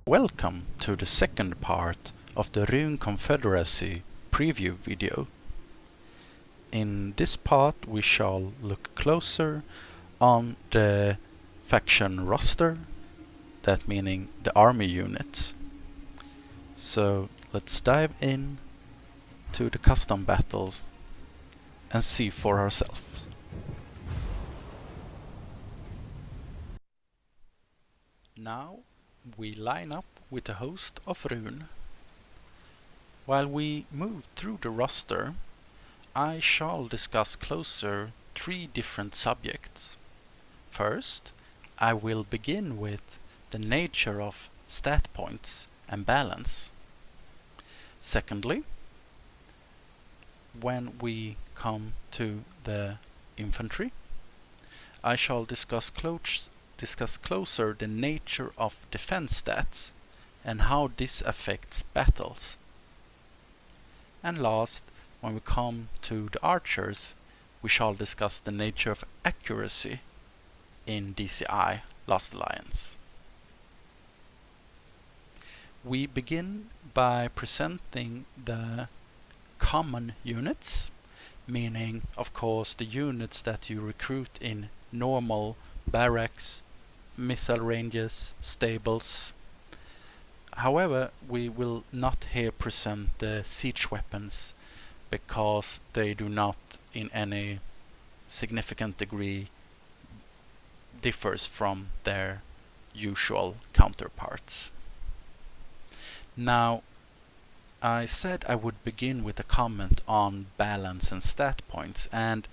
Welcome to the second part of the Rhun Confederacy Preview video. In this part we shall look closer on the faction roster, that meaning the army units. So let's dive in to the custom battles and see for ourselves. Now we line up with the host of Rhun. While we move through the roster, I shall discuss closer three different subjects. First, I will begin with the nature of stat points and balance. Secondly, when we come to the infantry, I shall discuss closer the nature of defense stats and how this affects battles. And last, when we come to the archers, we shall discuss the nature of accuracy in DCI Last Alliance. We begin by presenting the common units, meaning of course the units that you recruit in normal barracks, missile ranges, stables. However, we will not here present the siege weapons because they do not in any significant degree differs from their usual counterparts. Now, I said I would begin with a comment on balance and stat points, and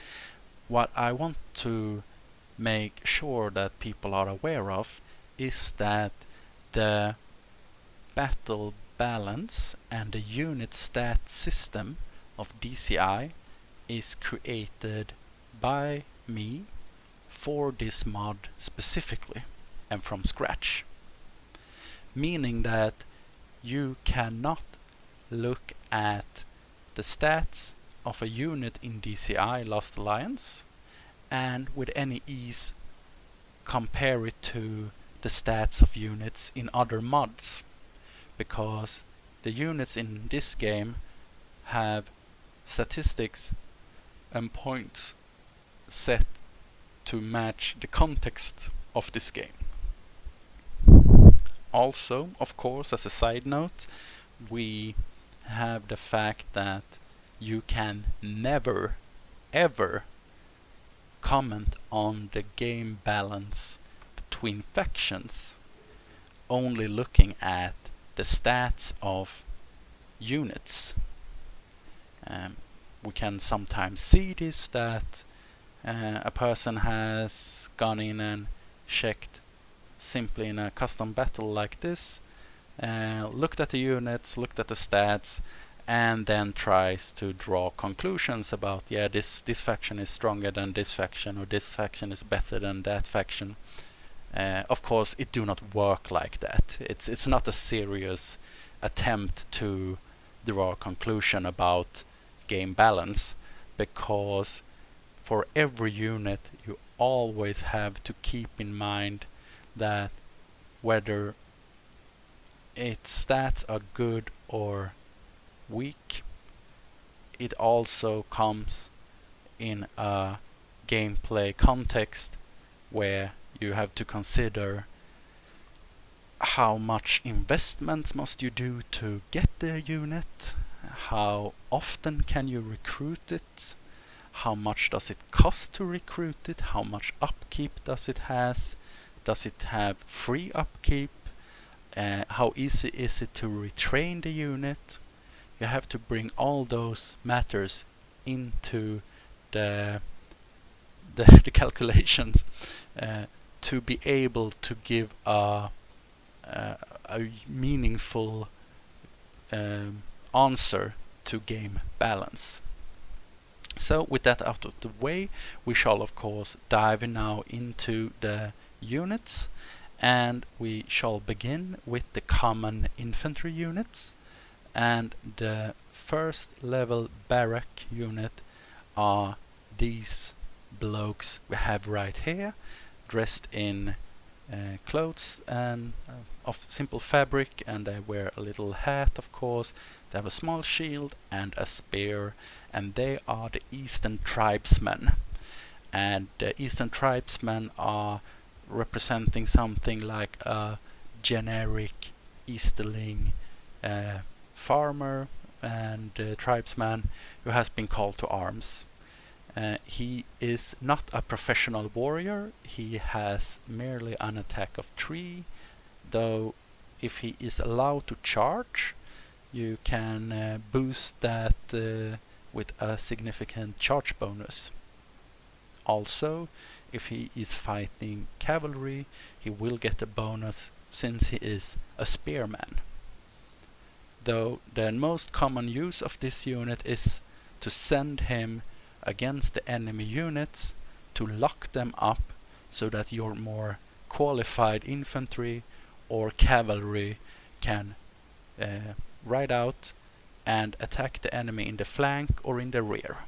what I want to make sure that people are aware of is that the battle balance and the unit stat system of DCI is created by me for this mod specifically and from scratch, meaning that you cannot look at the stats of a unit in DCI Last Alliance and with any ease compare it to the stats of units in other mods, because the units in this game have statistics and points set to match the context of this game. Also, of course, as a side note, we have the fact that you can never ever comment on the game balance between factions, only looking at the stats of units. We can sometimes see this, that a person has gone in and checked simply in a custom battle like this, looked at the units, looked at the stats, and then tries to draw conclusions about, yeah, this faction is stronger than this faction, or this faction is better than that faction. Of course, it do not work like that. It's not a serious attempt to draw a conclusion about game balance, because for every unit you always have to keep in mind that whether its stats are good or weak, it also comes in a gameplay context where you have to consider how much investments must you do to get the unit, how often can you recruit it, how much does it cost to recruit it, how much upkeep does it have free upkeep, how easy is it to retrain the unit. You have to bring all those matters into the calculations to be able to give a meaningful answer to game balance. So with that out of the way, we shall of course dive now into the units, and we shall begin with the common infantry units. And the first level barrack unit are these blokes we have right here, dressed in clothes and of simple fabric, and they wear a little hat, of course. They have a small shield and a spear, and they are the Eastern Tribesmen. And the Eastern Tribesmen are representing something like a generic Easterling farmer and tribesman who has been called to arms. He is not a professional warrior. He has merely an attack of 3, though if he is allowed to charge, you can boost that with a significant charge bonus. Also, if he is fighting cavalry, he will get a bonus since he is a spearman. Though the most common use of this unit is to send him against the enemy units to lock them up so that your more qualified infantry or cavalry can ride out and attack the enemy in the flank or in the rear.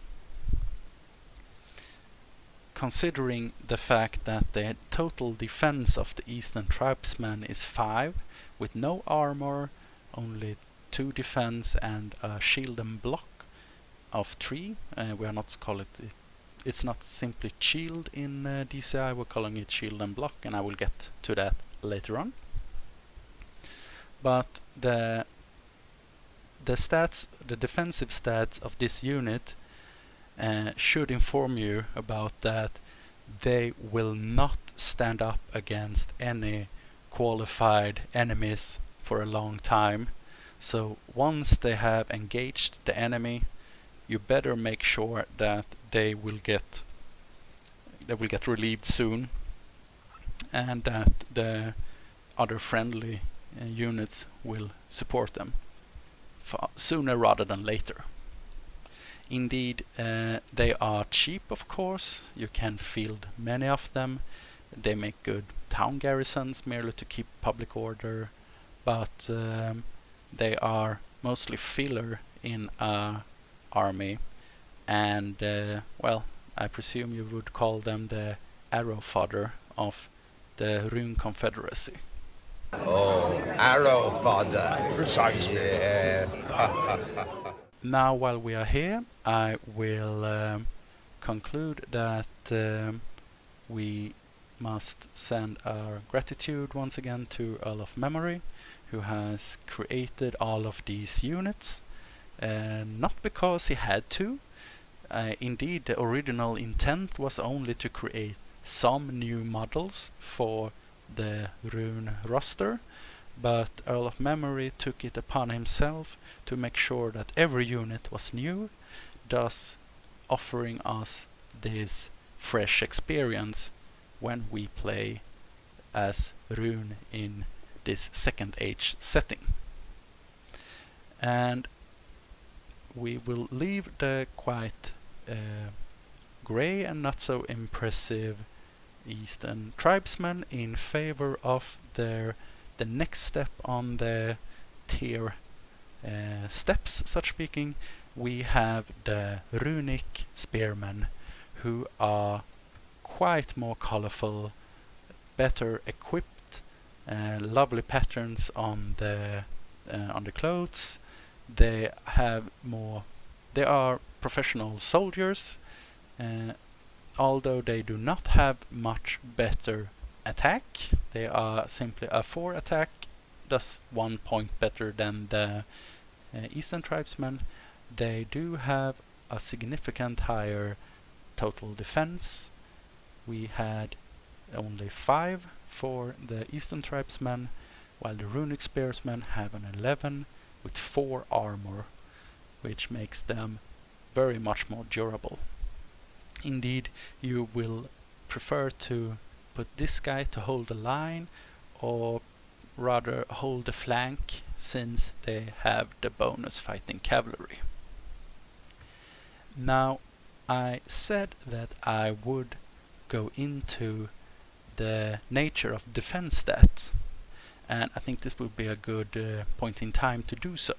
Considering the fact that the total defense of the Eastern Tribesmen is 5, with no armor, only 2 defense and a shield and block of 3. We are not call it. It's not simply shield in DCI. We're calling it shield and block, and I will get to that later on. But the stats, the defensive stats of this unit should inform you about that they will not stand up against any qualified enemies for a long time. So once they have engaged the enemy, you better make sure that they will get relieved soon, and that the other friendly units will support them sooner rather than later. Indeed, they are cheap, of course. You can field many of them. They make good town garrisons merely to keep public order, but they are mostly filler in a army, and well, I presume you would call them the arrow fodder of the Rhun Confederacy. Oh, arrow fodder. Precisely. Yeah. Now, while we are here, I will conclude that we must send our gratitude once again to Earl of Memory, who has created all of these units. Not because he had to. Indeed, the original intent was only to create some new models for the Rune roster, but Earl of Memory took it upon himself to make sure that every unit was new, thus offering us this fresh experience when we play as Rune in this Second Age setting. And we will leave the quite grey and not so impressive Eastern Tribesmen in favor of the next step on the tier steps, such speaking. We have the Runic Spearmen, who are quite more colorful, better equipped, lovely patterns on the clothes. They are professional soldiers, although they do not have much better attack. They are simply a 4 attack, thus 1 point better than the Eastern Tribesmen. They do have a significant higher total defense. We had only 5 for the Eastern Tribesmen, while the Runic Spearmen have an 11 with 4 armor, which makes them very much more durable. Indeed, you will prefer to put this guy to hold the line, or rather hold the flank, since they have the bonus fighting cavalry. Now, I said that I would go into the nature of defense stats, and I think this would be a good point in time to do so.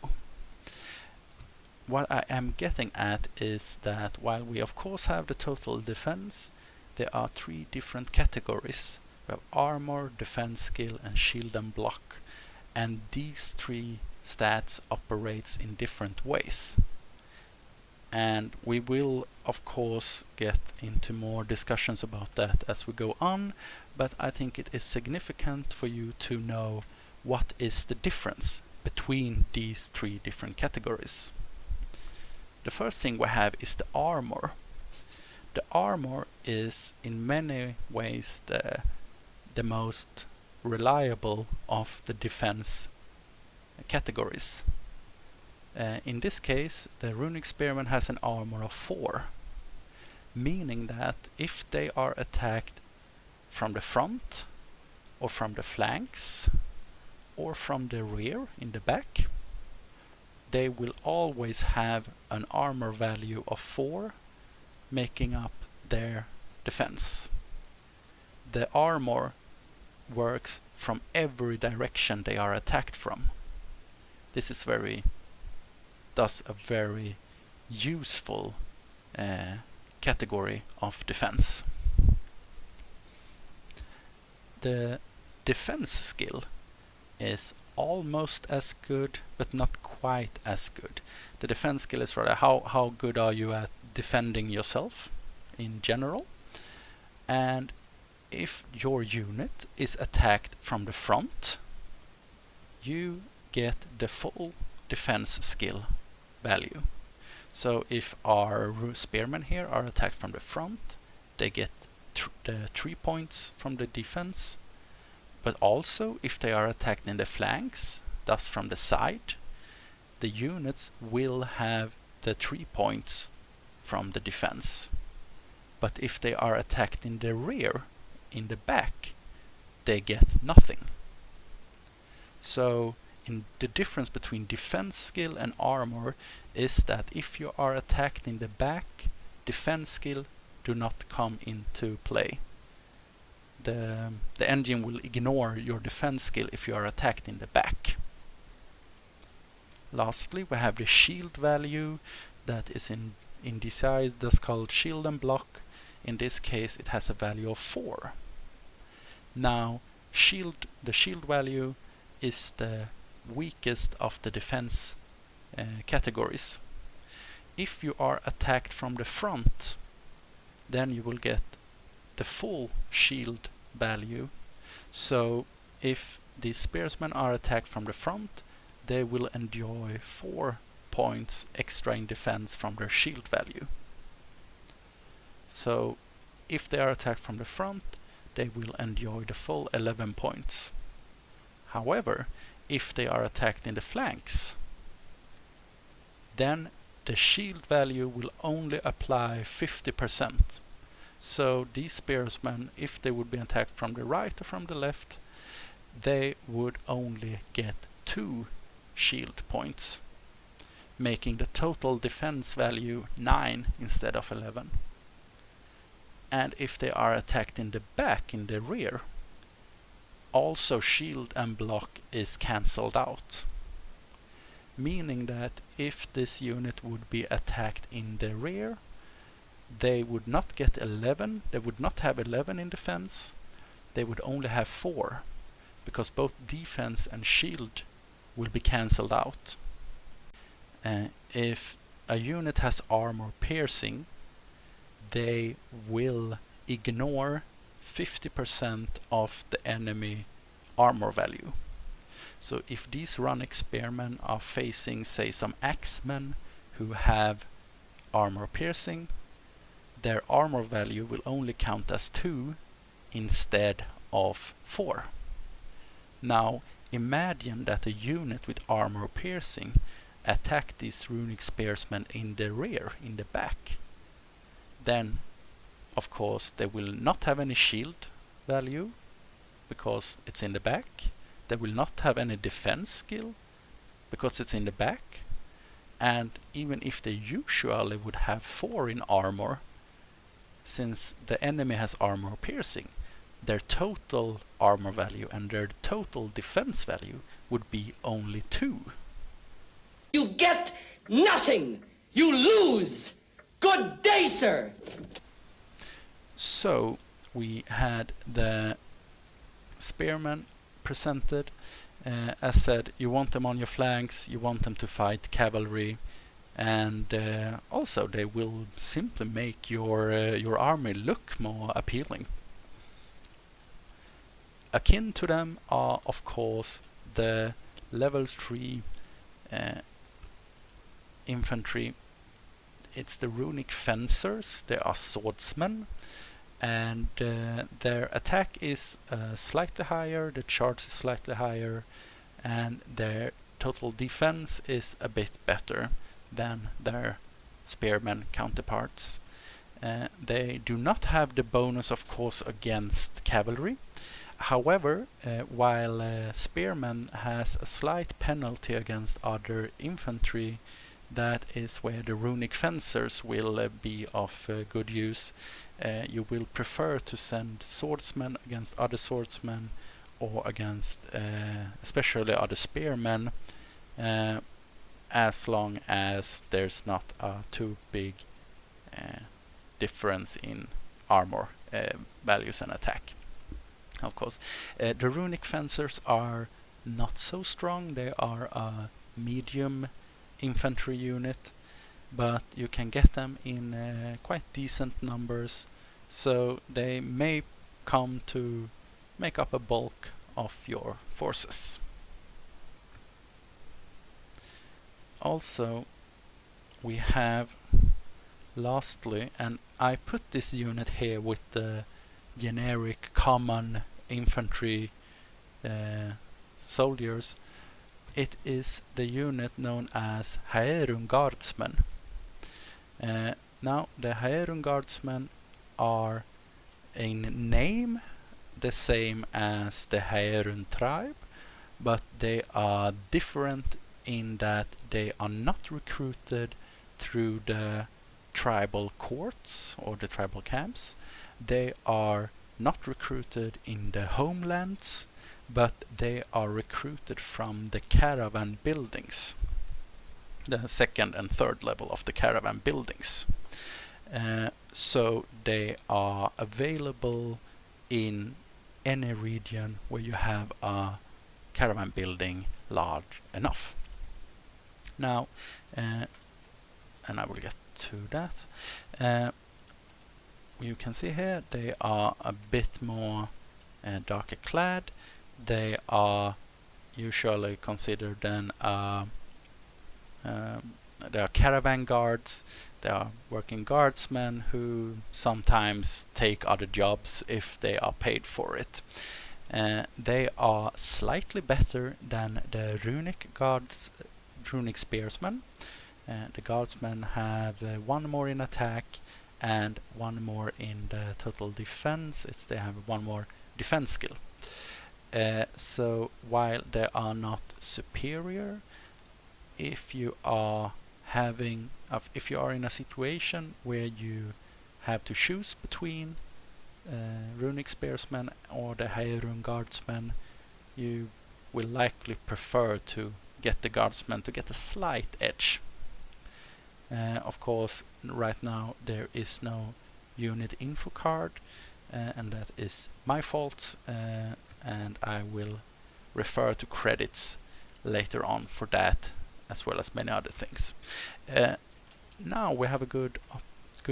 What I am getting at is that while we of course have the total defense, there are 3 different categories We have armor, defense skill, and shield and block. And these three stats operates in different ways. And we will, of course, get into more discussions about that as we go on, but I think it is significant for you to know what is the difference between these three different categories. The first thing we have is the armor. The armor is in many ways the most reliable of the defense categories. In this case, the Runic Spearmen has an armor of 4, meaning that if they are attacked from the front, or from the flanks, or from the rear in the back, they will always have an armor value of 4, making up their defense. The armor works from every direction they are attacked from. This is thus a very useful category of defense. The defense skill is almost as good, but not quite as good. The defense skill is rather how good are you at defending yourself in general. And if your unit is attacked from the front, you get the full defense skill value. So if our spearmen here are attacked from the front, they get the 3 points from the defense. But also if they are attacked in the flanks, thus from the side, the units will have the 3 points from the defense. But if they are attacked in the rear, in the back, they get nothing. So the difference between defense skill and armor is that if you are attacked in the back, defense skill do not come into play. The engine will ignore your defense skill if you are attacked in the back. Lastly, we have the shield value that is in DCI that's called shield and block. In this case it has a value of 4. Now the shield value is the weakest of the defense categories. If you are attacked from the front, then you will get the full shield value. So if the spearsmen are attacked from the front, they will enjoy 4 points extra in defense from their shield value. So if they are attacked from the front, they will enjoy the full 11 points. However, if they are attacked in the flanks, then the shield value will only apply 50%. So these spearsmen, if they would be attacked from the right or from the left, they would only get 2 shield points, making the total defense value 9 instead of 11. And if they are attacked in the back, in the rear, also shield and block is cancelled out. Meaning that if this unit would be attacked in the rear, they would not get 11, they would not have 11 in defense, they would only have 4, because both defense and shield will be cancelled out. If a unit has armor piercing, they will ignore 50% of the enemy armor value. So if these Runic Spearmen are facing, say, some axemen who have armor piercing, their armor value will only count as 2 instead of 4. Now imagine that a unit with armor piercing attack these Runic Spearsmen in the rear, in the back. Then of course they will not have any shield value because it's in the back. They will not have any defense skill because it's in the back. And even if they usually would have 4 in armor, since the enemy has armor piercing, their total armor value and their total defense value would be only 2. You get nothing! You lose! Good day, sir! So we had the spearmen presented. As said, you want them on your flanks, you want them to fight cavalry, and also they will simply make your army look more appealing. Akin to them are, of course, the level 3 infantry. It's the Runic Fencers. They are swordsmen, and their attack is slightly higher, the charge is slightly higher, and their total defense is a bit better than their spearmen counterparts. They do not have the bonus, of course, against cavalry. However, while spearmen has a slight penalty against other infantry, that is where the Runic Fencers will be of good use. You will prefer to send swordsmen against other swordsmen, or against especially other spearmen, as long as there's not a too big difference in armor values and attack. Of course, the Runic Fencers are not so strong. They are a medium infantry unit, but you can get them in quite decent numbers, so they may come to make up a bulk of your forces. Also, we have lastly, and I put this unit here with the generic common infantry soldiers. It is the unit known as Hiram Guardsmen. Now, the Hiram Guardsmen are in name the same as the Hiram tribe, but they are different in that they are not recruited through the tribal courts or the tribal camps. They are not recruited in the homelands, but they are recruited from the caravan buildings, the second and third level of the caravan buildings. So they are available in any region where you have a caravan building large enough. Now, and I will get to that. You can see here they are a bit more darker clad. They are usually considered then they are Caravan Guards. They are working guardsmen who sometimes take other jobs if they are paid for it. They are slightly better than the Runic Guards, Runic Spearmen. The Guardsmen have one more in attack and one more in the total defense. They have one more defense skill. So while they are not superior, if you are in a situation where you have to choose between Runic Spearmen or the Hiram Guardsmen, you will likely prefer to get the Guardsmen to get a slight edge. Of course, right now there is no unit info card, and that is my fault, and I will refer to credits later on for that, as well as many other things. Now we have a good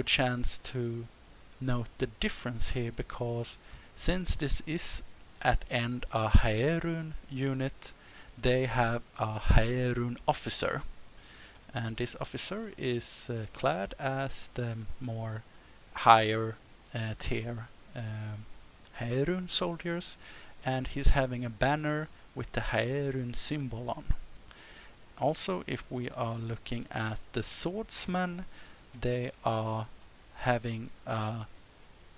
chance to note the difference here, because since this is at end a Hiram unit, they have a Hiram officer, and this officer is clad as the more higher tier Hiram soldiers, and he's having a banner with the Hiram symbol on. Also, if we are looking at the swordsmen, they are having a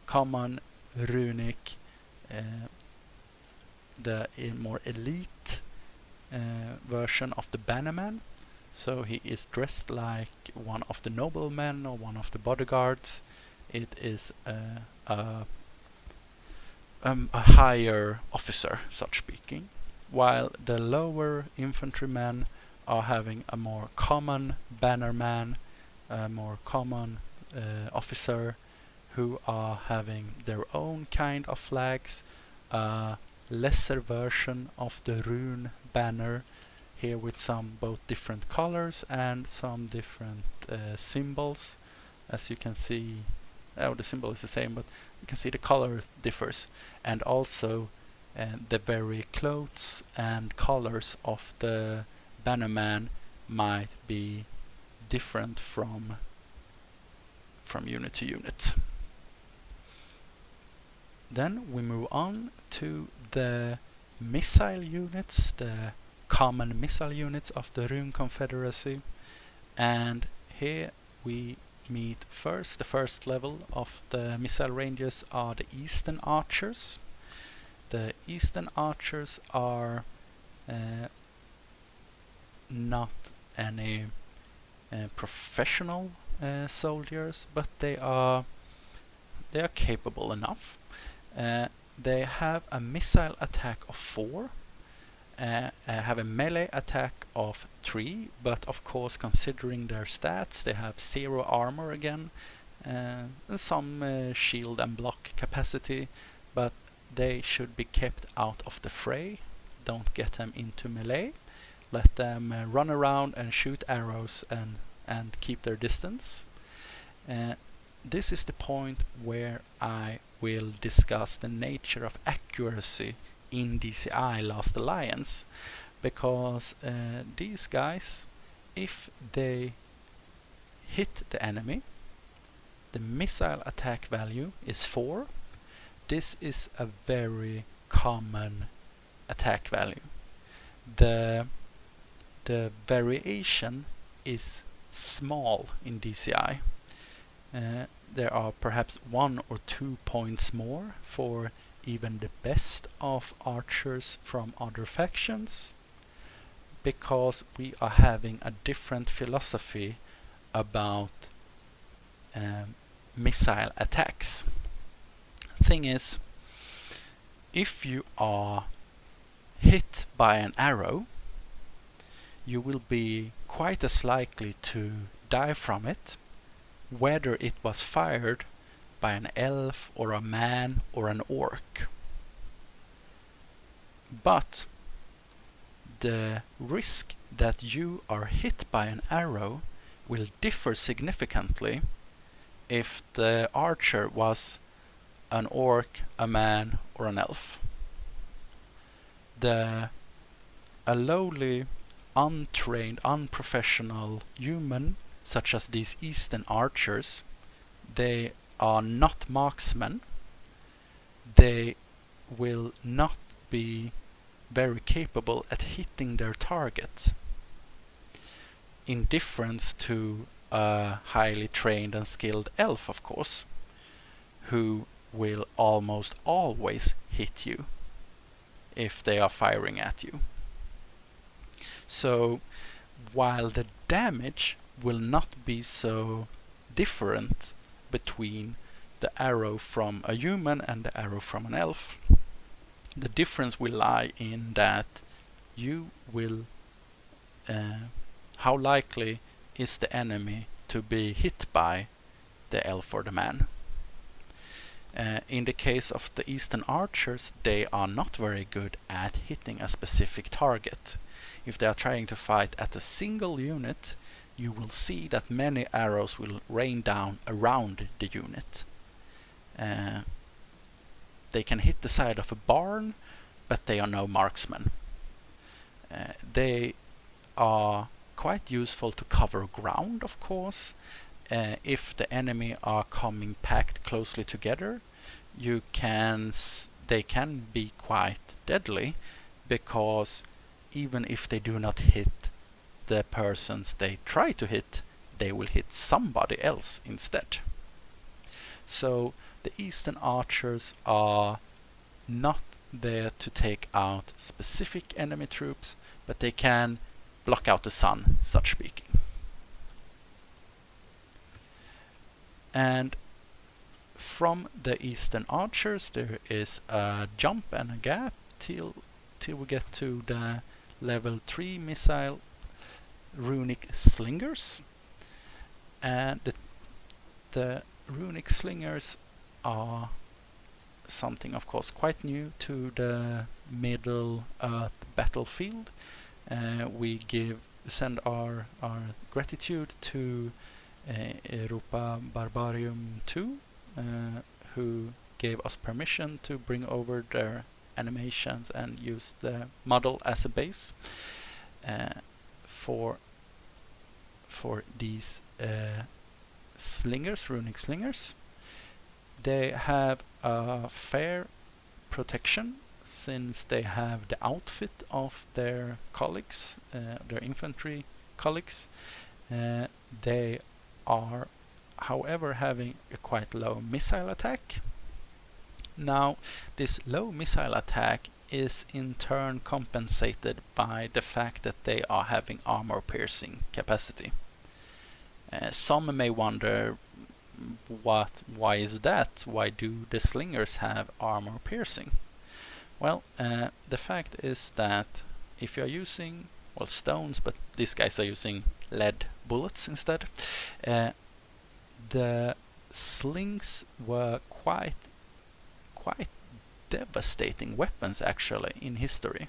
common runic, the more elite version of the bannerman. So he is dressed like one of the noblemen or one of the bodyguards. It is a higher officer, such speaking, while the lower infantrymen are having a more common bannerman, a more common officer, who are having their own kind of flags, lesser version of the rune banner here with some both different colors and some different symbols. As you can see, the symbol is the same, but you can see the color differs, and also the very clothes and colors of the bannerman might be different from unit to unit. Then we move on to the missile units, the common missile units of the Rhun Confederacy, and here we meet first. The first level of the missile ranges are the Eastern Archers. The Eastern Archers are not any professional soldiers, but they are capable enough. They have a missile attack of 4, have a melee attack of 3, but of course, considering their stats, they have 0 armor again, and some shield and block capacity, but they should be kept out of the fray. Don't get them into melee. Let them run around and shoot arrows and keep their distance. This is the point where I will discuss the nature of accuracy in DCI Last Alliance, because these guys, if they hit the enemy, the missile attack value is 4. This is a very common attack value. The variation is small in DCI. There are perhaps 1 or 2 points more for even the best of archers from other factions, because we are having a different philosophy about missile attacks. Thing is, if you are hit by an arrow, you will be quite as likely to die from it, whether it was fired by an elf or a man or an orc. But the risk that you are hit by an arrow will differ significantly if the archer was an orc, a man, or an elf. A lowly, untrained, unprofessional human, such as these Eastern Archers, they are not marksmen. They will not be very capable at hitting their targets, in difference to a highly trained and skilled elf, of course, who will almost always hit you if they are firing at you. So while the damage will not be so different between the arrow from a human and the arrow from an elf, the difference will lie in that you will how likely is the enemy to be hit by the elf or the man. In the case of the Eastern Archers, they are not very good at hitting a specific target. If they are trying to fight at a single unit, you will see that many arrows will rain down around the unit. They can hit the side of a barn, but they are no marksmen. They are quite useful to cover ground, of course. If the enemy are coming packed closely together, they can be quite deadly, because even if they do not hit the persons they try to hit, they will hit somebody else instead. So the Eastern Archers are not there to take out specific enemy troops, but they can block out the sun, such speaking. And from the Eastern Archers there is a jump and a gap till we get to the level 3 missile Runic Slingers. And the Runic Slingers are something of course quite new to the Middle Earth battlefield. We send our gratitude to Europa Barbarium 2, who gave us permission to bring over their animations and use the model as a base for these slingers, Runic Slingers. They have a fair protection since they have the outfit of their colleagues, their infantry colleagues. They are, however, having a quite low missile attack. Now, this low missile attack is in turn compensated by the fact that they are having armor piercing capacity. Some may wonder, why is that? Why do the slingers have armor piercing? Well, the fact is that if you are using, well, stones, but these guys are using lead bullets instead, the slings were quite devastating weapons actually in history.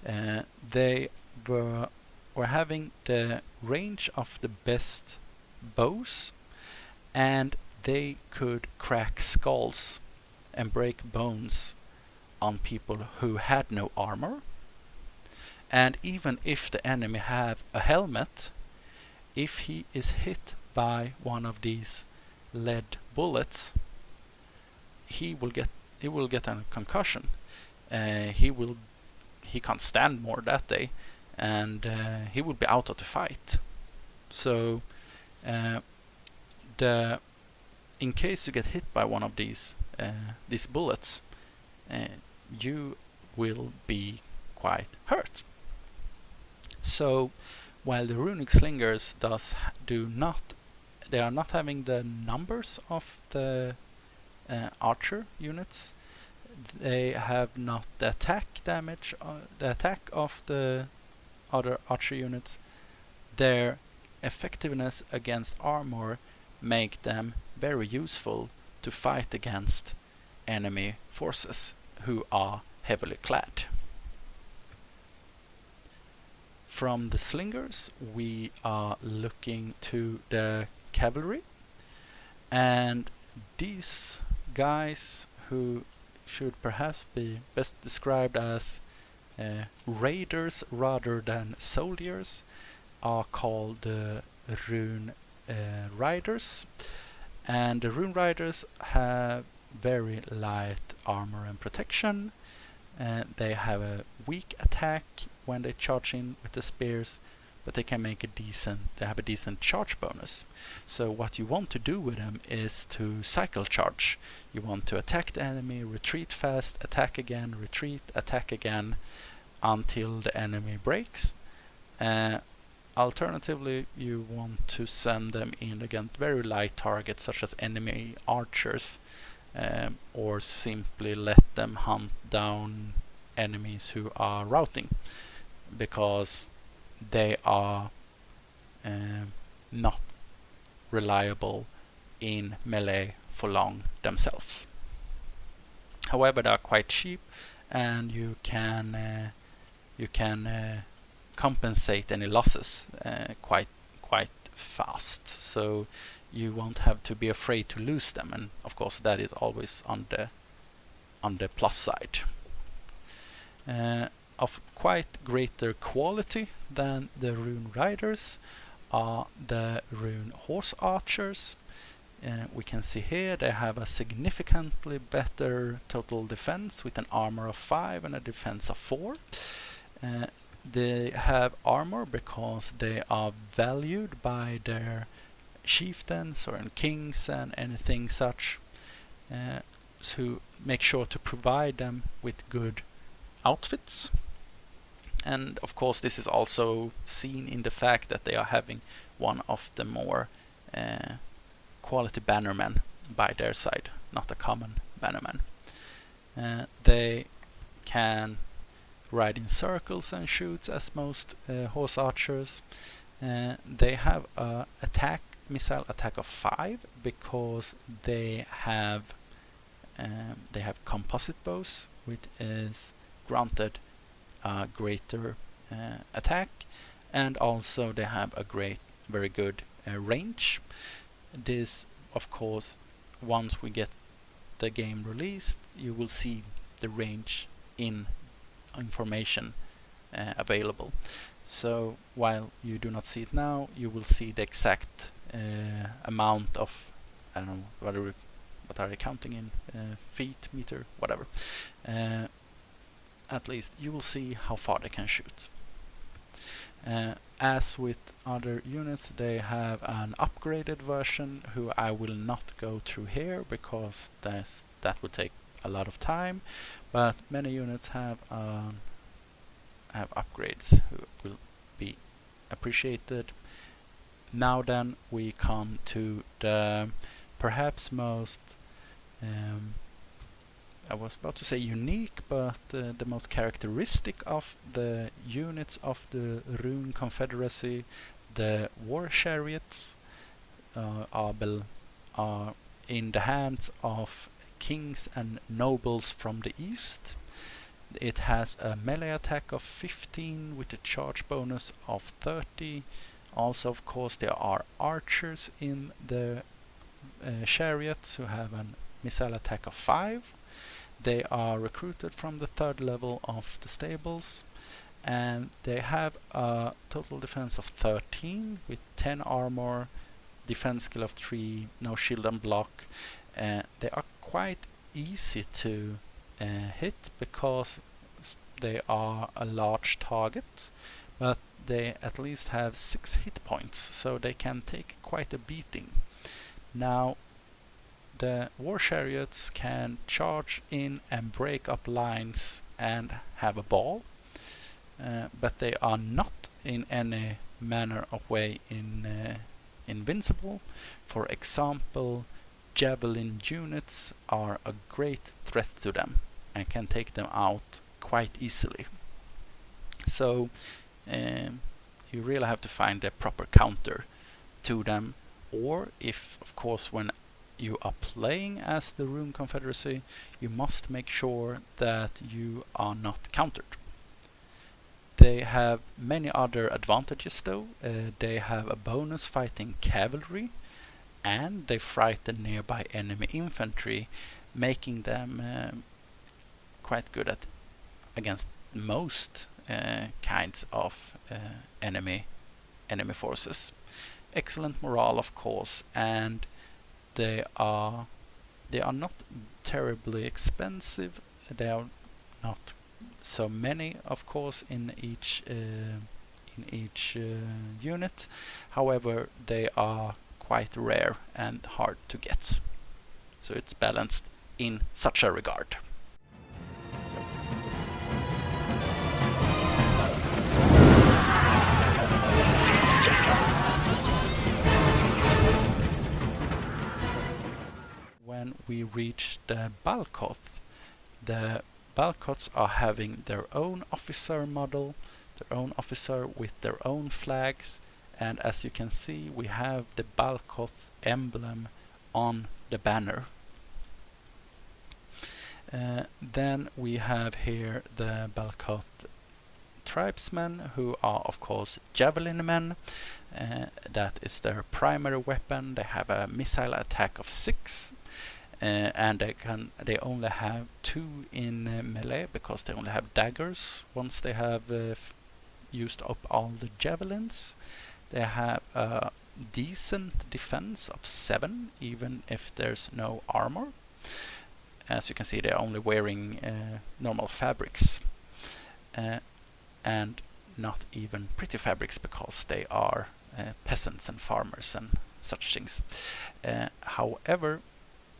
They were having the range of the best bows, and they could crack skulls and break bones on people who had no armor. And even if the enemy have a helmet, if he is hit by one of these lead bullets, he will get a concussion. He can't stand more that day, and he will be out of the fight. So in case you get hit by one of these bullets, you will be quite hurt. So while the Runic Slingers they are not having the numbers of the archer units, they have not the attack damage, the attack of the other archer units. Their effectiveness against armor make them very useful to fight against enemy forces who are heavily clad. From the slingers we are looking to the cavalry, and these guys, who should perhaps be best described as raiders rather than soldiers, are called the Rune Riders. And the Rune Riders have very light armor and protection. They have a weak attack when they charge in with the spears, but they can make they have a decent charge bonus. So what you want to do with them is to cycle charge. You want to attack the enemy, retreat fast, attack again, retreat, attack again, until the enemy breaks. Alternatively, you want to send them in against very light targets such as enemy archers, or simply let them hunt down enemies who are routing, because they are not reliable in melee for long themselves. However, they are quite cheap, and you can compensate any losses quite fast. So you won't have to be afraid to lose them, and of course that is always on the plus side. Of quite greater quality than the Rune Riders are the Rune Horse Archers. We can see here they have a significantly better total defense with an armor of 5 and a defense of 4. They have armor because they are valued by their chieftains or kings and anything such, to make sure to provide them with good outfits. And of course this is also seen in the fact that they are having one of the more quality bannermen by their side, not a common bannerman. They can ride in circles and shoot as most horse archers. They have a missile attack of 5 because they have They have composite bows, which is granted a greater attack, and also they have a very good range. This, of course, once we get the game released, you will see the range in information available. So while you do not see it now, you will see the exact amount of, I don't know, what are they counting in, feet, meter, whatever. At least you will see how far they can shoot. As with other units, they have an upgraded version who I will not go through here because that would take a lot of time, but many units have upgrades who will be appreciated. Now then, we come to the perhaps most I was about to say unique, but the most characteristic of the units of the Rhun Confederacy, the War Chariots, are in the hands of kings and nobles from the east. It has a melee attack of 15 with a charge bonus of 30. Also, of course, there are archers in the chariots who have a missile attack of 5. They are recruited from the 3rd level of the stables, and they have a total defense of 13 with 10 armor, defense skill of 3, no shield and block. They are quite easy to hit because they are a large target, but they at least have 6 hit points, so they can take quite a beating. Now, the War Chariots can charge in and break up lines and have a ball, but they are not in any manner of way invincible. For example, javelin units are a great threat to them and can take them out quite easily. So you really have to find a proper counter to them, or if, of course, when you are playing as the Rhun Confederacy, you must make sure that you are not countered. They have many other advantages though. They have a bonus fighting cavalry, and they frighten nearby enemy infantry, making them quite good against most kinds of enemy forces. Excellent morale, of course, and they are not terribly expensive. They are not so many, of course, in each unit. However, they are quite rare and hard to get. So it's balanced in such a regard. When we reach the Balkoths are having their own officer model, their own officer with their own flags, and as you can see, we have the Balkoth emblem on the banner. Then we have here the Balkoth Tribesmen, who are of course javelin men. That is their primary weapon. They have a missile attack of 6. And they only have 2 in melee because they only have daggers. Once they have used up all the javelins, they have a decent defense of 7, even if there's no armor. As you can see, they're only wearing normal fabrics, and not even pretty fabrics because they are peasants and farmers and such things. However,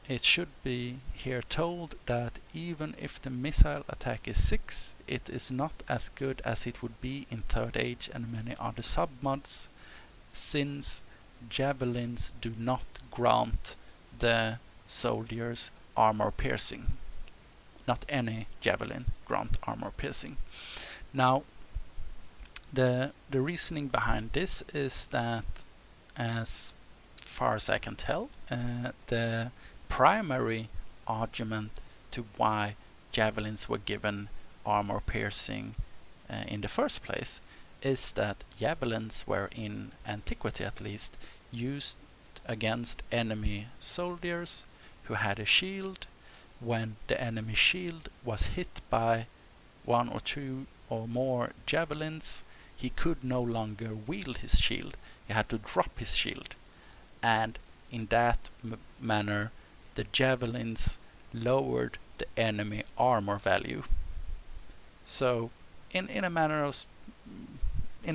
it should be here told that even if the missile attack is 6, it is not as good as it would be in 3rd Age and many other submods, since javelins do not grant the soldiers armor piercing. Not any javelin grant armor piercing. Now, the reasoning behind this is that, as far as I can tell, the primary argument to why javelins were given armor piercing in the first place is that javelins were, in antiquity at least, used against enemy soldiers who had a shield. When the enemy shield was hit by 1 or 2 or more javelins, he could no longer wield his shield. He had to drop his shield, and in that manner the javelins lowered the enemy armor value. So in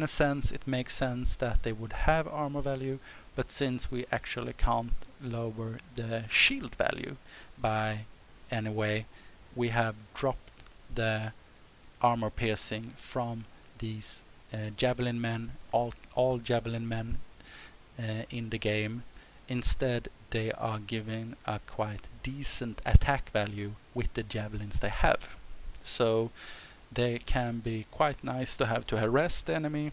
a sense it makes sense that they would have armor value, but since we actually can't lower the shield value by any way, we have dropped the armor piercing from these javelin men, all javelin men in the game. Instead, they are given a quite decent attack value with the javelins they have. So they can be quite nice to have to harass the enemy,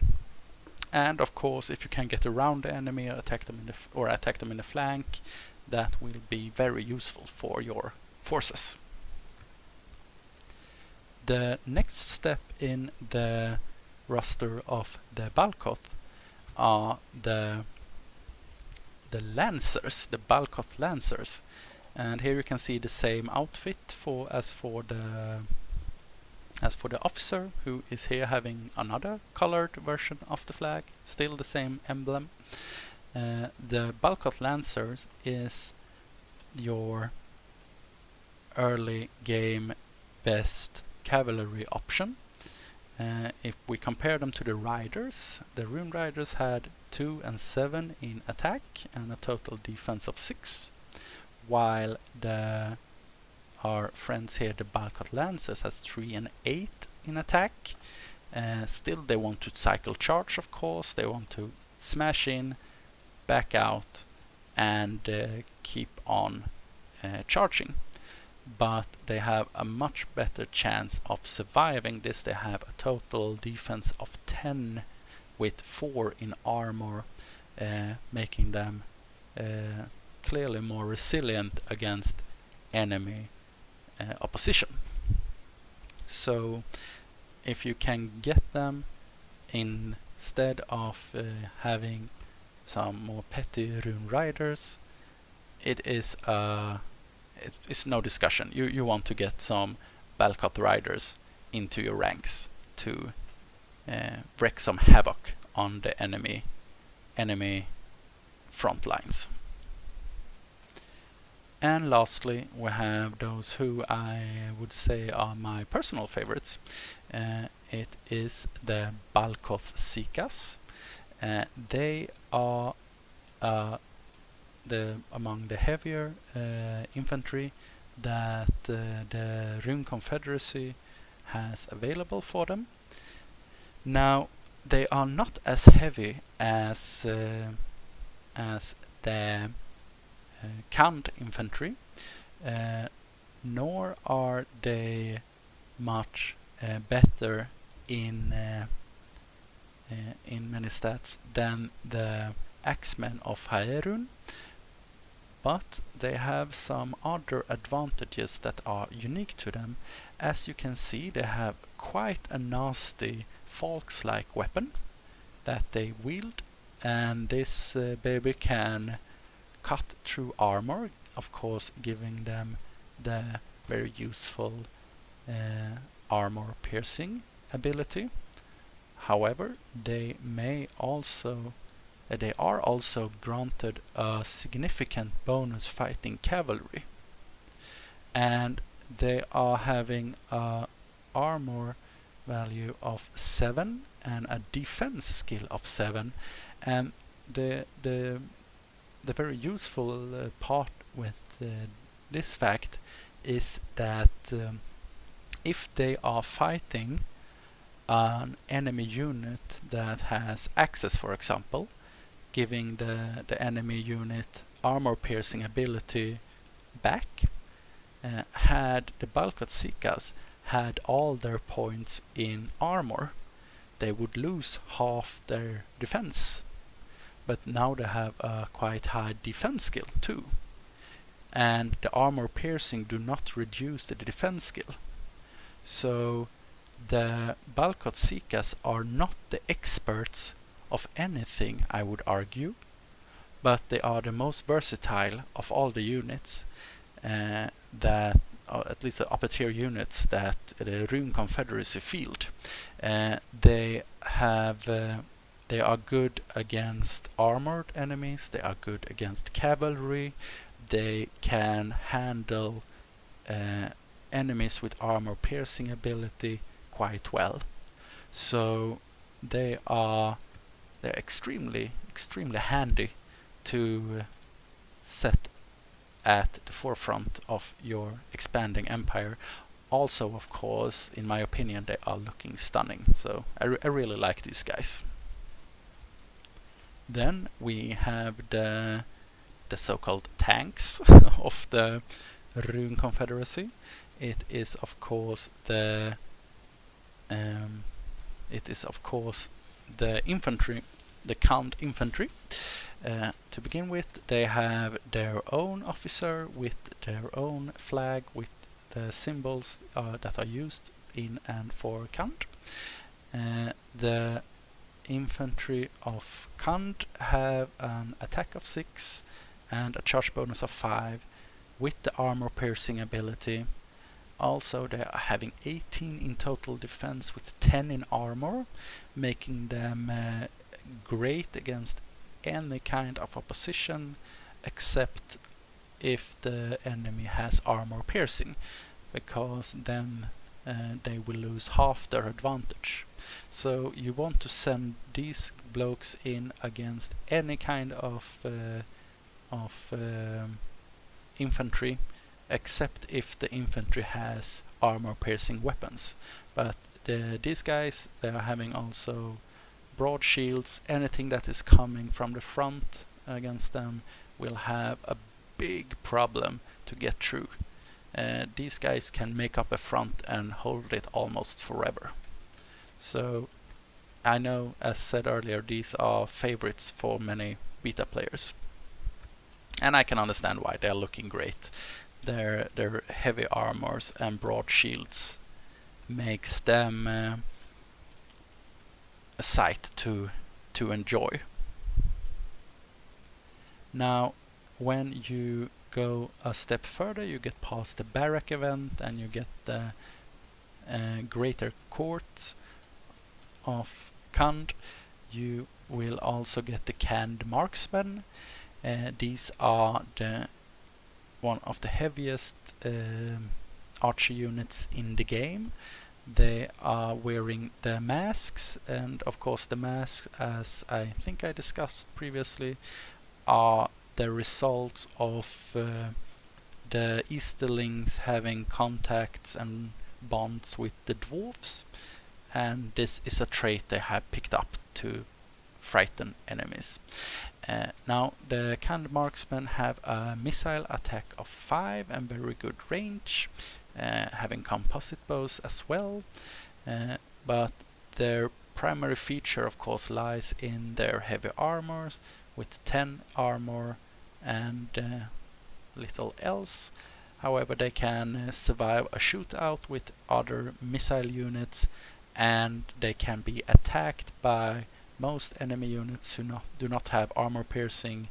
and of course if you can get around the enemy or attack them in the flank, that will be very useful for your forces. The next step in the roster of the Balkoth are the Lancers, the Balkoth Lancers, and here you can see the same outfit as for the officer, who is here having another colored version of the flag, still the same emblem. The Balkoth Lancers is your early game best cavalry option. If we compare them to the riders, the Rune Riders had 2 and 7 in attack and a total defense of 6, while our friends here, the Balkoth Lancers, has 3 and 8 in attack. Still they want to cycle charge, of course. They want to smash in, back out, and keep on charging. But they have a much better chance of surviving this. They have a total defense of 10 with 4 in armor, making them clearly more resilient against enemy opposition. So if you can get them instead of having some more petty Rune Riders, it's no discussion. You want to get some Balkoth Riders into your ranks to wreak some havoc on the enemy front lines. And lastly, we have those who I would say are my personal favorites. It is the Balkoth Sikas. They are among the heavier infantry that the Rhun Confederacy has available for them. Now, they are not as heavy as the Count infantry, nor are they much better in many stats than the Axemen of Haerun, but they have some other advantages that are unique to them. As you can see, they have quite a nasty Falx-like weapon that they wield, and this baby can cut through armor, of course giving them the very useful armor piercing ability. However, they are also granted a significant bonus fighting cavalry, and they are having a armor value of 7 and a defense skill of 7, and the very useful part with this fact is that if they are fighting an enemy unit that has access, for example, giving the enemy unit armor piercing ability back, had the Balkoth Sikas had all their points in armor, they would lose half their defense. But now they have a quite high defense skill too. and the armor piercing do not reduce the defense skill. So the Balkot Seekas are not the experts of anything, I would argue, but they are the most versatile of all the units that, or at least the upper tier units that the Rhun Confederacy field. They are good against armored enemies, they are good against cavalry, they can handle enemies with armor piercing ability quite well. So they're extremely handy to set at the forefront of your expanding empire. Also, of course, in my opinion, they are looking stunning. So I really like these guys. Then we have the so-called tanks of the Rhun Confederacy. It is of course the infantry, the Count Infantry. To begin with, they have their own officer with their own flag with the symbols that are used in and for Count. The infantry of Count have an attack of 6 and a charge bonus of 5 with the armor piercing ability. Also, they are having 18 in total defense with 10 in armor, making them great against any kind of opposition except if the enemy has armor piercing, because then they will lose half their advantage. So you want to send these blokes in against any kind of infantry, except if the infantry has armor piercing weapons. But these guys, they are having also broad shields. Anything that is coming from the front against them will have a big problem to get through. These guys can make up a front and hold it almost forever. So I know, as said earlier, these are favorites for many beta players, and I can understand why. They are looking great. Their heavy armors and broad shields makes them a sight to enjoy. Now, when you go a step further, you get past the barrack event and you get the greater court of Khand. You will also get the canned marksmen. These are one of the heaviest archer units in the game. They are wearing the masks, and of course the masks, as I think I discussed previously, are the result of the Easterlings having contacts and bonds with the dwarves, and this is a trait they have picked up to frighten enemies. Now the canned marksmen have a missile attack of 5 and very good range, having composite bows as well, but their primary feature of course lies in their heavy armors with 10 armor and little else. However, they can survive a shootout with other missile units, and they can be attacked by most enemy units who do not have armor piercing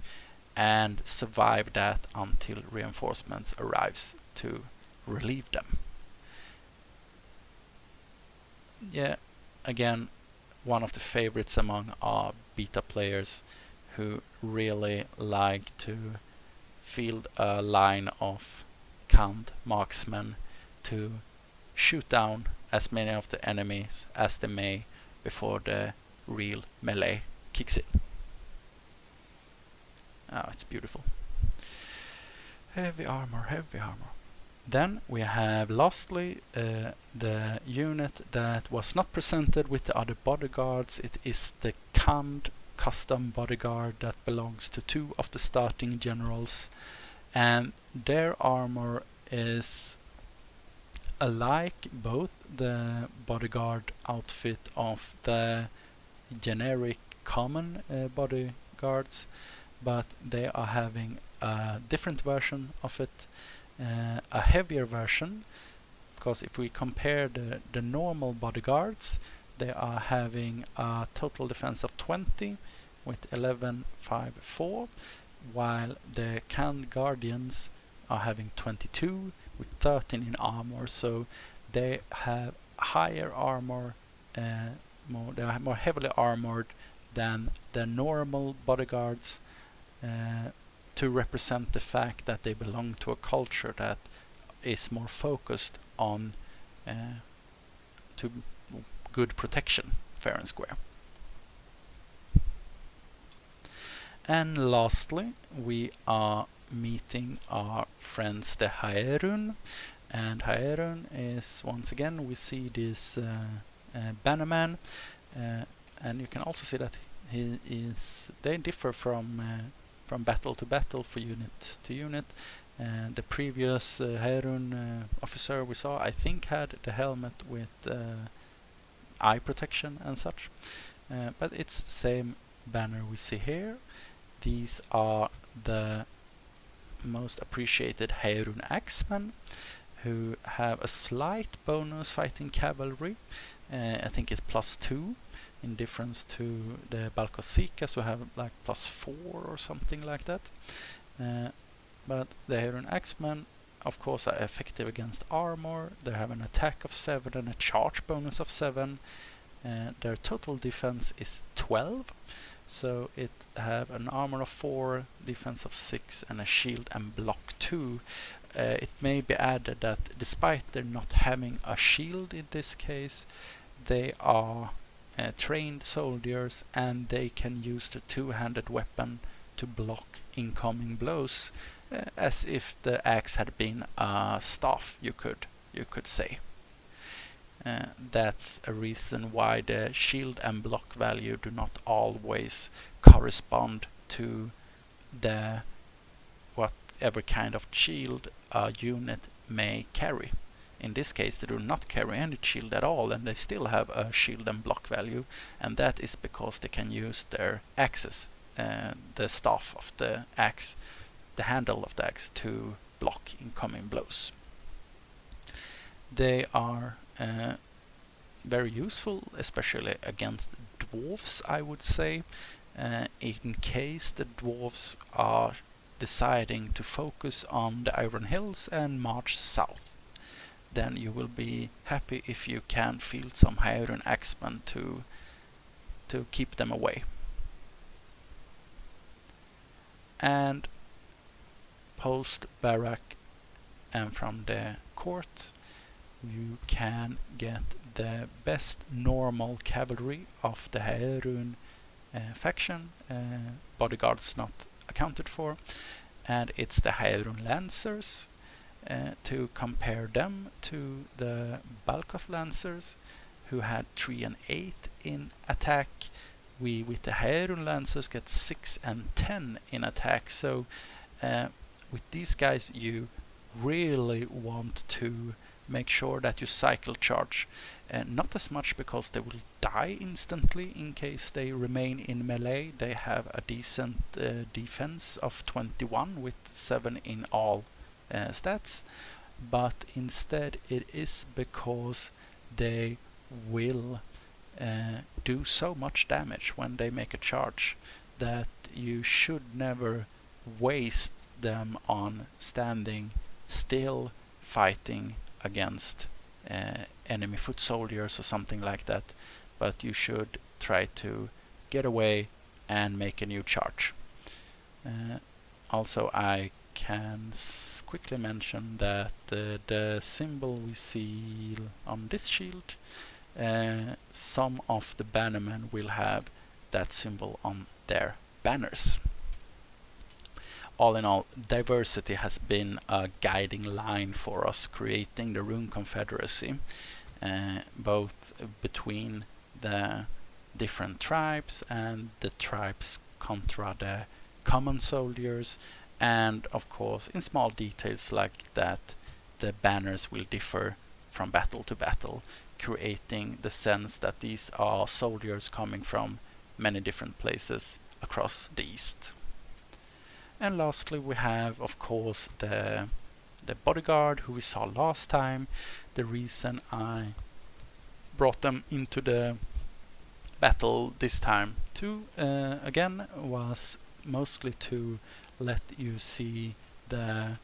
and survive that until reinforcements arrives to relieve them. Yeah, again, one of the favorites among our beta players who really like to field a line of canned marksmen to shoot down as many of the enemies as they may before the real melee kicks in. Oh, it's beautiful. Heavy armor, heavy armor. Then we have lastly the unit that was not presented with the other bodyguards. It is the canned custom bodyguard that belongs to 2 of the starting generals, and their armor is alike both the bodyguard outfit of the generic common bodyguards, but they are having a different version of it, a heavier version, because if we compare the normal bodyguards, they are having a total defense of 20 with 11, 5, 4, while the canned guardians are having 22 with 13 in armor, so they have higher armor, they are more heavily armored than the normal bodyguards, to represent the fact that they belong to a culture that is more focused on to good protection, fair and square. And lastly, we are meeting our friends the Haerun, and Haerun is, once again, we see this bannerman, and you can also see that they differ from battle to battle, for unit to unit. The previous Haerun officer we saw, I think, had the helmet with eye protection and such, but it's the same banner we see here. These are the most appreciated Hiram Guardsmen, who have a slight bonus fighting cavalry. I think it's +2 in difference to the Balkosikas, who have like +4 or something like that. But the Hiram Guardsmen, of course, are effective against armor. They have an attack of 7 and a charge bonus of 7. Their total defense is 12. So it have an armor of 4, defense of 6, and a shield and block 2. It may be added that despite their not having a shield in this case, they are trained soldiers, and they can use the two-handed weapon to block incoming blows, as if the axe had been a staff, you could say. That's a reason why the shield and block value do not always correspond to the whatever kind of shield a unit may carry. In this case, they do not carry any shield at all, and they still have a shield and block value, and that is because they can use their axes, the staff of the axe, the handle of the axe, to block incoming blows. They are very useful, especially against dwarves, I would say, in case the dwarves are deciding to focus on the Iron Hills and march south. Then you will be happy if you can field some Hiram Guardsmen to keep them away. And post barrack and from the court, you can get the best normal cavalry of the Haerun faction, bodyguards not accounted for, and it's the Hiram Lancers. To compare them to the bulk of Lancers, who had 3 and 8 in attack, we with the Hiram Lancers get 6 and 10 in attack. So with these guys, you really want to make sure that you cycle charge, not as much because they will die instantly in case they remain in melee. They have a decent defense of 21 with 7 in all stats, but instead it is because they will do so much damage when they make a charge that you should never waste them on standing still fighting against enemy foot soldiers or something like that, but you should try to get away and make a new charge. Also, I can quickly mention that the symbol we see on this shield, some of the bannermen will have that symbol on their banners. All in all, diversity has been a guiding line for us creating the Rhun Confederacy, both between the different tribes and the tribes contra the common soldiers, and of course in small details like that the banners will differ from battle to battle, creating the sense that these are soldiers coming from many different places across the east. And lastly we have of course the Bodyguard who we saw last time. The reason I brought them into the battle this time too again was mostly to let you see the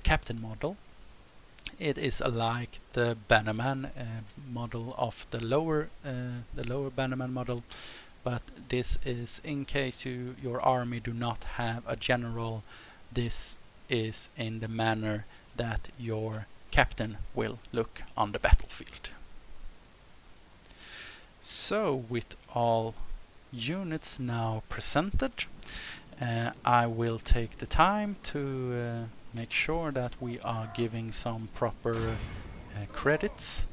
captain model. It is like the bannerman model of the lower bannerman model, but this is in case your army do not have a general. This is in the manner that your captain will look on the battlefield. So with all units now presented, I will take the time to make sure that we are giving some proper credits,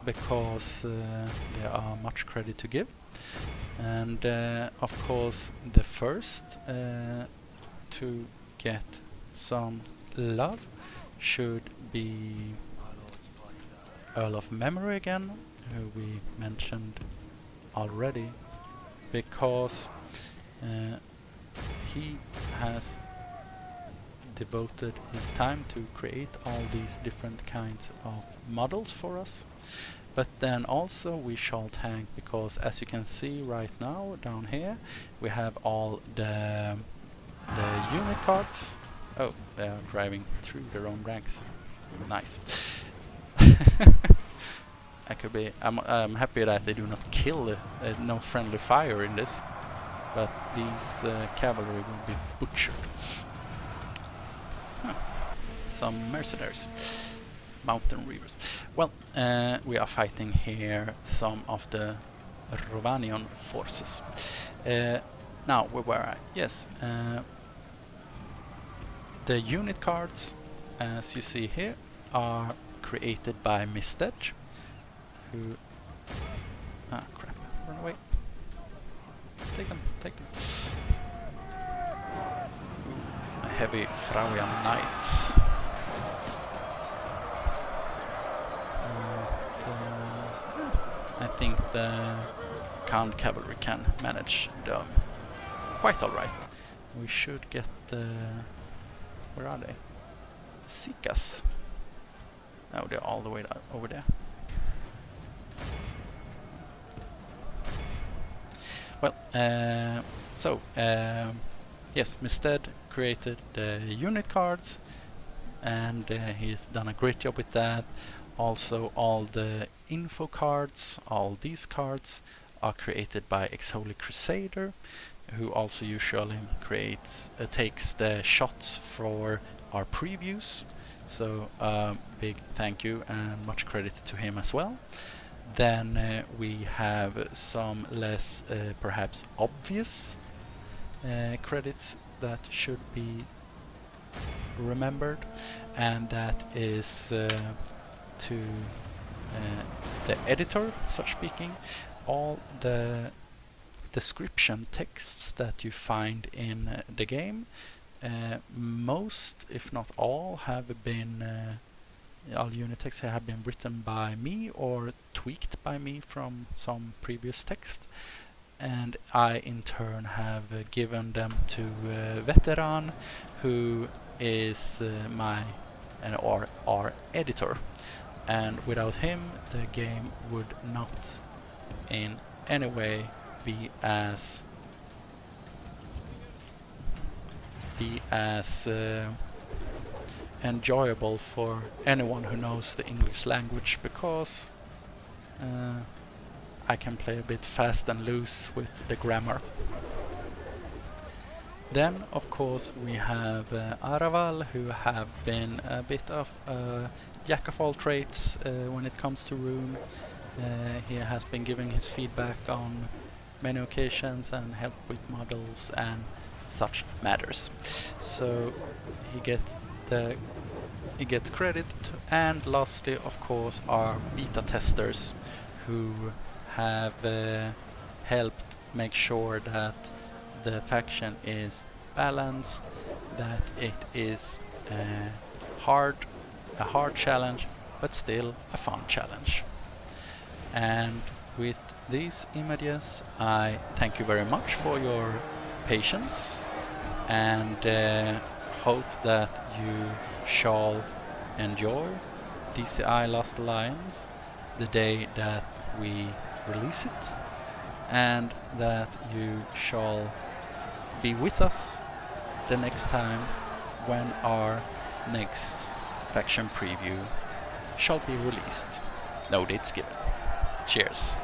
because there are much credit to give. And of course the first to get some love should be Earl of Memory again, who we mentioned already, because he has devoted his time to create all these different kinds of models for us. But then also we shall thank, because as you can see right now down here we have all the unit cards. Oh, they are driving through their own ranks. Nice. I'm happy that they do not kill, no friendly fire in this, but these cavalry will be butchered. Some mercenaries, mountain reavers. Well, we are fighting here some of the Rovanian forces. Now, where were I? Yes, the unit cards, as you see here, are created by misteed, who... Ah, crap, run away. Take them, take them. Ooh, a heavy Frauian Knights. I think the Count Cavalry can manage them quite alright. We should get the... Where are they? The Sikas. Oh, they're all the way over there. Well, yes, misteed created the unit cards, and he's done a great job with that. Also, all the info cards, all these cards, are created by Ex-Holy Crusader, who also usually takes the shots for our previews. So big thank you and much credit to him as well. Then we have some less perhaps obvious credits that should be remembered, and that is to the editor, such speaking. All the description texts that you find in the game, most, if not all, have been all unit texts have been written by me or tweaked by me from some previous text, and I in turn have given them to Veteran, who is our editor, and without him the game would not in any way be as enjoyable for anyone who knows the English language, because I can play a bit fast and loose with the grammar. Then of course we have Araval, who have been a bit of a jack of all trades when it comes to Rune. He has been giving his feedback on many occasions and help with models and such matters. So he gets credit. And lastly, of course, our beta testers, who have helped make sure that the faction is balanced, that it is a hard challenge, but still a fun challenge. And with these images, I thank you very much for your patience, and hope that you shall enjoy DCI Last Alliance the day that we release it, and that you shall be with us the next time when our next faction preview shall be released. No dates given. Cheers.